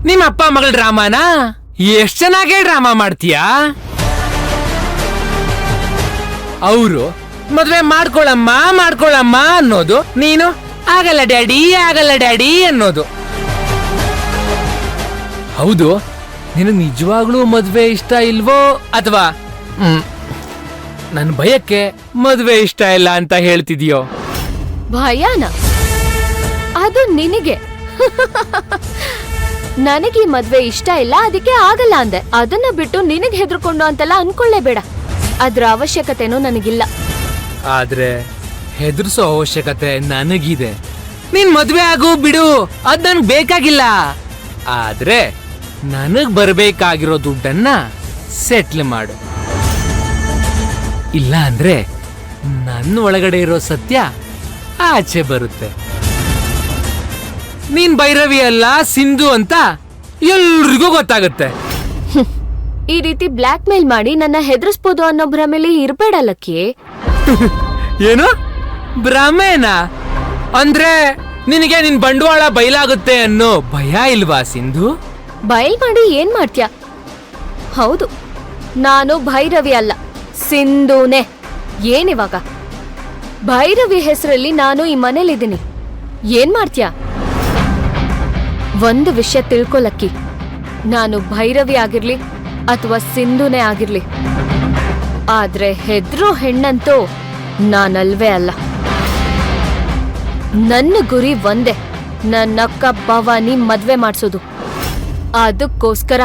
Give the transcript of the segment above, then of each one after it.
ನಿಮ್ಮ ಅಪ್ಪ ಮಗಳ ಡ್ರಾಮಾನ ಎಷ್ಟ್ ಚೆನ್ನಾಗೇ ಡ್ರಾಮಾ ಮಾಡ್ತೀಯಾ? ಅವರು ಮದ್ವೆ ಮಾಡ್ಕೊಳಮ್ಮ ಅನ್ನೋದು, ನೀನು ಆಗಲ್ಲ ಡ್ಯಾಡಿ ಅನ್ನೋದು. ಹೌದು, ನಿನಗೆ ನಿಜವಾಗ್ಲೂ ಮದ್ವೆ ಇಷ್ಟ ಇಲ್ವೋ ಅಥವಾ ನನ್ ಭಯಕ್ಕೆ ಮದ್ವೆ ಇಷ್ಟ ಇಲ್ಲ ಅಂತ ಹೇಳ್ತಿದ್ಯೋ? ಭಯನ? ಅದು ನಿನಗೆ. ನನಗೆ ಮದ್ವೆ ಇಷ್ಟ ಇಲ್ಲ, ಅದಕ್ಕೆ ಆಗಲ್ಲ ಅಂದೆ. ಅದನ್ನ ಬಿಟ್ಟು ನಿನಗೆ ಹೆದರ್ಕೊಂಡು ಅಂತೆಲ್ಲ ಅನ್ಕೊಳ್ಳೇಬೇಡ. ಅದ್ರ ಅವಶ್ಯಕತೆನೂ ನನಗಿಲ್ಲ. ಆದ್ರೆ ಹೆದರ್ಸೋ ಅವಶ್ಯಕತೆ ನನಗಿದೆ. ನೀನ್ ಮದ್ವೆ ಆಗು ಬಿಡು, ಅದ್ ನನ್ಗ್ ಬೇಕಾಗಿಲ್ಲ. ಆದ್ರೆ ನನಗ್ ಬರ್ಬೇಕಾಗಿರೋ ದುಡ್ಡನ್ನ ಸೆಟ್ಲ್ ಮಾಡು. ಇಲ್ಲ ಅಂದ್ರೆ ನನ್ನ ಒಳಗಡೆ ಇರೋ ಸತ್ಯ ಆಚೆ ಬರುತ್ತೆ. ನೀನ್ ಭೈರವಿ ಅಲ್ಲ ಸಿಂಧು ಅಂತ ಎಲ್ರಿಗೂ ಗೊತ್ತಾಗುತ್ತೆ. ಈ ರೀತಿ ಬ್ಲಾಕ್ ಮೇಲ್ ಮಾಡಿ ನನ್ನ ಹೆದರ್ಸ್ಬೋದು ಅನ್ನೋ ಭ್ರಮೆಲಿ ಇರ್ಬೇಡ ಲಕ್ಕಿ. ಏನು ಭ್ರಮೆನಾ? ಅಂದ್ರೆ ನಿನಗೆ ನಿನ್ ಬಂಡವಾಳ ಬಯಲಾಗುತ್ತೆ ಅನ್ನೋ ಭಯ ಇಲ್ವಾ ಸಿಂಧು? ಬಯಲ್ ಮಾಡಿ ಏನ್ ಮಾಡ್ತೀಯ? ಹೌದು, ನಾನು ಭೈರವಿ ಅಲ್ಲ, ಸಿಂಧುನೇ. ಏನಿವಾಗ? ಭೈರವಿ ಹೆಸರಲ್ಲಿ ನಾನು ಈ ಮನೇಲಿದ್ದೀನಿ. ಏನ್ ಮಾಡ್ತೀಯ? ಒಂದು ವಿಷಯ ತಿಳ್ಕೊಲಕ್ಕಿ, ನಾನು ಭೈರವಿ ಆಗಿರ್ಲಿ ಅಥವಾ ಸಿಂಧುನೇ ಆಗಿರ್ಲಿ, ಆದ್ರೆ ಹೆದ್ರೋ ಹೆಣ್ಣಂತೂ ನಾನಲ್ವೇ ಅಲ್ಲ. ನನ್ನ ಗುರಿ ಒಂದೇ, ನನ್ನಕ್ಕ ಭವಾನಿ ಮದ್ವೆ ಮಾಡ್ಸೋದು. ಅದಕ್ಕೋಸ್ಕರ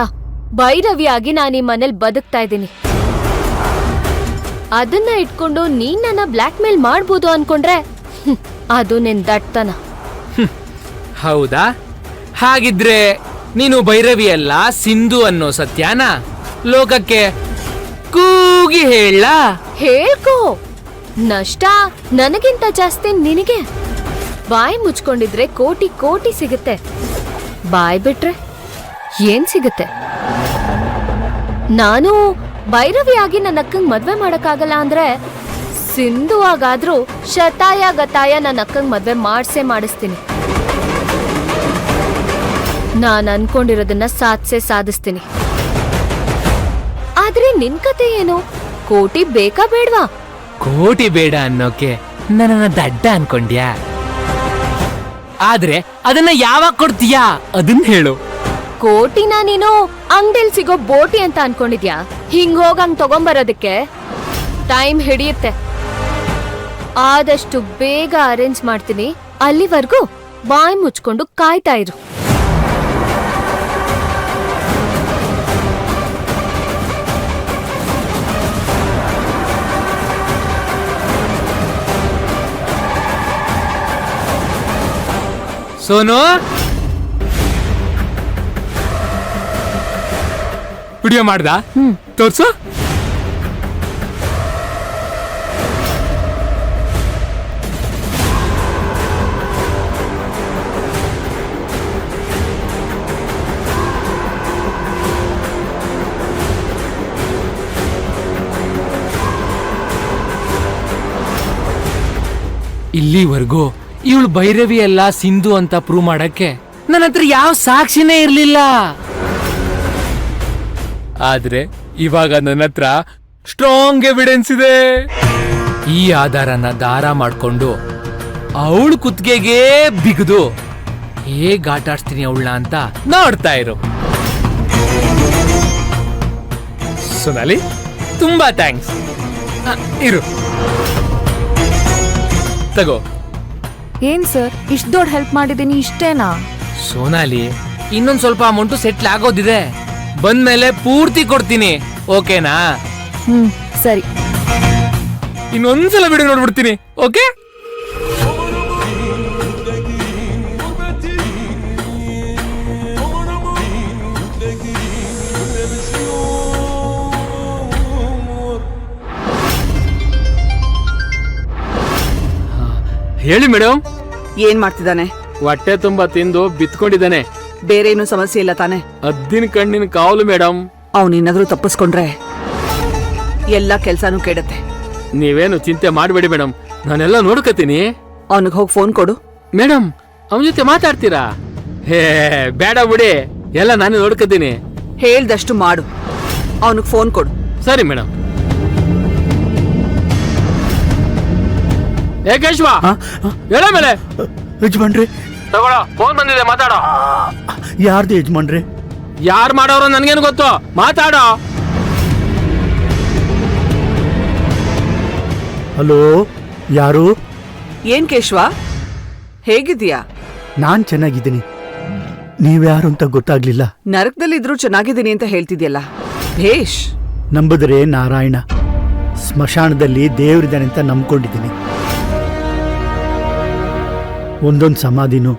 ಭೈರವಿಯಾಗಿ ನಾನು ಈ ಮನೇಲಿ ಬದುಕ್ತಾ ಇದ್ದೀನಿ. ಅದನ್ನ ಇಟ್ಕೊಂಡು ನೀನ್ ನನ್ನ ಬ್ಲಾಕ್ ಮೇಲ್ ಮಾಡ್ಬೋದು ಅನ್ಕೊಂಡ್ರೆ ಅದು ನಿನ್ ದಟ್ಟತನ. ಹೌದಾ? ಹಾಗಿದ್ರೆ ನೀನು ಭೈರವಿ ಅಲ್ಲ ಸಿಂಧು ಅನ್ನೋ ಸತ್ಯನ ಲೋಕಕ್ಕೆ ಕೂಗಿ ಹೇಳ. ಹೇಳ್ಕೋ, ನಷ್ಟ ನನಗಿಂತ ಜಾಸ್ತಿ ನಿನಗೆ. ಬಾಯಿ ಮುಚ್ಕೊಂಡಿದ್ರೆ ಕೋಟಿ ಕೋಟಿ ಸಿಗುತ್ತೆ, ಬಾಯ್ ಬಿಟ್ರೆ ಏನ್ ಸಿಗುತ್ತೆ? ನಾನು ಭೈರವಿಯಾಗಿ ನನ್ನ ಅಕ್ಕಂಗ್ ಮದ್ವೆ ಮಾಡಕ್ಕಾಗಲ್ಲ ಅಂದ್ರೆ ಸಿಂಧು ಆಗಾದ್ರೂ ಶತಾಯ ಗತಾಯ ನನ್ನ ಅಕ್ಕಂಗ್ ಮದ್ವೆ ಮಾಡಿಸ್ತೀನಿ. ನಾನ್ ಅನ್ಕೊಂಡಿರೋದನ್ನ ಸಾಧಿಸ್ತೀನಿ. ಆದ್ರೆ ನಿನ್ ಕತೆ ಏನು? ಕೋಟಿ ಬೇಕಾ ಬೇಡ್ವಾ? ಕೋಟಿ ಬೇಡ ಅನ್ನೋಕೆ ನನ್ನ ದಡ್ಡ ಅನ್ಕೊಂಡ್ಯಾ? ಆದ್ರೆ ಅದನ್ನ ಯಾವಾಗ ಕೊಡ್ತೀಯಾ ಅದನ್ನ ಹೇಳು. ಕೋಟಿನ ನೀನು ಅಂಗಡಿಲ್ ಸಿಗೋ ಬೋಟಿ ಅಂತ ಅನ್ಕೊಂಡಿದ್ಯಾ? ಹಿಂಗ್ ಹೋಗಂಗ್ ತಗೊಂಬರೋದಕ್ಕೆ ಟೈಮ್ ಹಿಡಿಯುತ್ತೆ. ಆದಷ್ಟು ಬೇಗ ಅರೇಂಜ್ ಮಾಡ್ತೀನಿ. ಅಲ್ಲಿವರೆಗೂ ಬಾಯಿ ಮುಚ್ಕೊಂಡು ಕಾಯ್ತಾ ಇರು. ಸೋನು, ವಿಡಿಯೋ ಮಾಡ್ದ? ತೋರ್ಸು. ಇಲ್ಲಿವರೆಗೂ ಇವಳು ಭೈರವಿ ಅಲ್ಲ ಸಿಂಧು ಅಂತ ಪ್ರೂವ್ ಮಾಡಕ್ಕೆ ನನ್ನ ಹತ್ರ ಯಾವ ಸಾಕ್ಷಿನೇ ಇರ್ಲಿಲ್ಲ. ಆದ್ರೆ ಇವಾಗ ನನ್ನ ಹತ್ರ ಸ್ಟ್ರಾಂಗ್ ಎವಿಡೆನ್ಸ್ ಇದೆ. ಈ ಆಧಾರನ ದಾರ ಮಾಡ್ಕೊಂಡು ಅವಳು ಕುತ್ತಿಗೆಗೆ ಬಿಗಿದು ಹೇಗ್ ಆಟಾಡ್ಸ್ತೀನಿ ಅವಳನ್ನ ಅಂತ ನೋಡ್ತಾ ಇರು. ಸೋನಾಲಿ, ತುಂಬಾ ಥ್ಯಾಂಕ್ಸ್. ಇರು, ತಗೋ. ಏನ್ ಸರ್, ಇಷ್ಟ ದೊಡ್ಡ ಹೆಲ್ಪ್ ಮಾಡಿದೀನಿ, ಇಷ್ಟೇನಾ? ಸೋನಾಲಿ, ಇನ್ನೊಂದ್ ಸ್ವಲ್ಪ ಅಮೌಂಟ್ ಸೆಟ್ಲ್ ಆಗೋದಿದೆ. ಬಂದ್ಮೇಲೆ ಪೂರ್ತಿ ಕೊಡ್ತೀನಿ, ಓಕೆನಾ? ಸರಿ. ಇನ್ನೊಂದ್ಸಲ ವಿಡಿಯೋ ನೋಡ್ಬಿಡ್ತೀನಿ, ಓಕೆ? ಹೇಳಿ ಮೇಡಮ್. ಏನ್ ಮಾಡ್ತಿದ್ದಾನೆ? ಹೊಟ್ಟೆ ತುಂಬಾ ತಿಂದು ಬಿತ್ಕೊಂಡಿದ್ದಾನೆ. ಬೇರೆ ಏನು ಸಮಸ್ಯೆ ಇಲ್ಲ ತಾನೆ? ಅದ್ದಿನ ಕಣ್ಣಿನ ಕಾವಲು ಮೇಡಮ್. ಅವನೇನಾದ್ರೂ ತಪ್ಪಿಸ್ಕೊಂಡ್ರೆ ಎಲ್ಲ ಕೆಲ್ಸಾನು ಕೆಡತ್ತೆ. ನೀವೇನು ಚಿಂತೆ ಮಾಡಬೇಡಿ ಮೇಡಮ್, ನಾನೆಲ್ಲ ನೋಡ್ಕತೀನಿ. ಅವನಿಗೆ ಹೋಗಿ ಫೋನ್ ಕೊಡು. ಮೇಡಮ್, ಅವನ ಜೊತೆ ಮಾತಾಡ್ತೀರಾ? ಹೇ ಬೇಡ ಬಿಡಿ, ಎಲ್ಲ ನಾನು ನೋಡ್ಕೊತೀನಿ. ಹೇಳ್ದಷ್ಟು ಮಾಡು. ಅವನಿಗೆ ಫೋನ್ ಕೊಡು. ಸರಿ ಮೇಡಮ್. ಏಕೇಶ್ವ ಹೇಳ ಮೇಲೆ ಯಜಮಾನ್ರೆ, ತಗೊಳ್ಳೋ, ಫೋನ್ ಬಂದಿದೆ, ಮಾತಾಡೋ. ಯಾರ್ದು ಯಜಮಾನ್ರೆ? ಯಾರು ಮಾಡೋರು ನನ್ಗೇನು ಗೊತ್ತು, ಮಾತಾಡೋ. ಹಲೋ, ಯಾರು? ಏನ್ ಕೇಶ್ವ, ಹೇಗಿದ್ಯಾ? ನಾನ್ ಚೆನ್ನಾಗಿದ್ದೀನಿ. ನೀವ್ಯಾರು ಅಂತ ಗೊತ್ತಾಗ್ಲಿಲ್ಲ. ನರಕದಲ್ಲಿದ್ರು ಚೆನ್ನಾಗಿದ್ದೀನಿ ಅಂತ ಹೇಳ್ತಿದ್ಯಲ್ಲ, ಭೇಷ್. ನಂಬಿದ್ರೆ ನಾರಾಯಣ, ಸ್ಮಶಾನದಲ್ಲಿ ದೇವರಿದ್ದಾನೆ ಅಂತ ನಂಬ್ಕೊಂಡಿದ್ದೀನಿ. ಒಂದೊಂದು ಸಮಾಧಿನೂ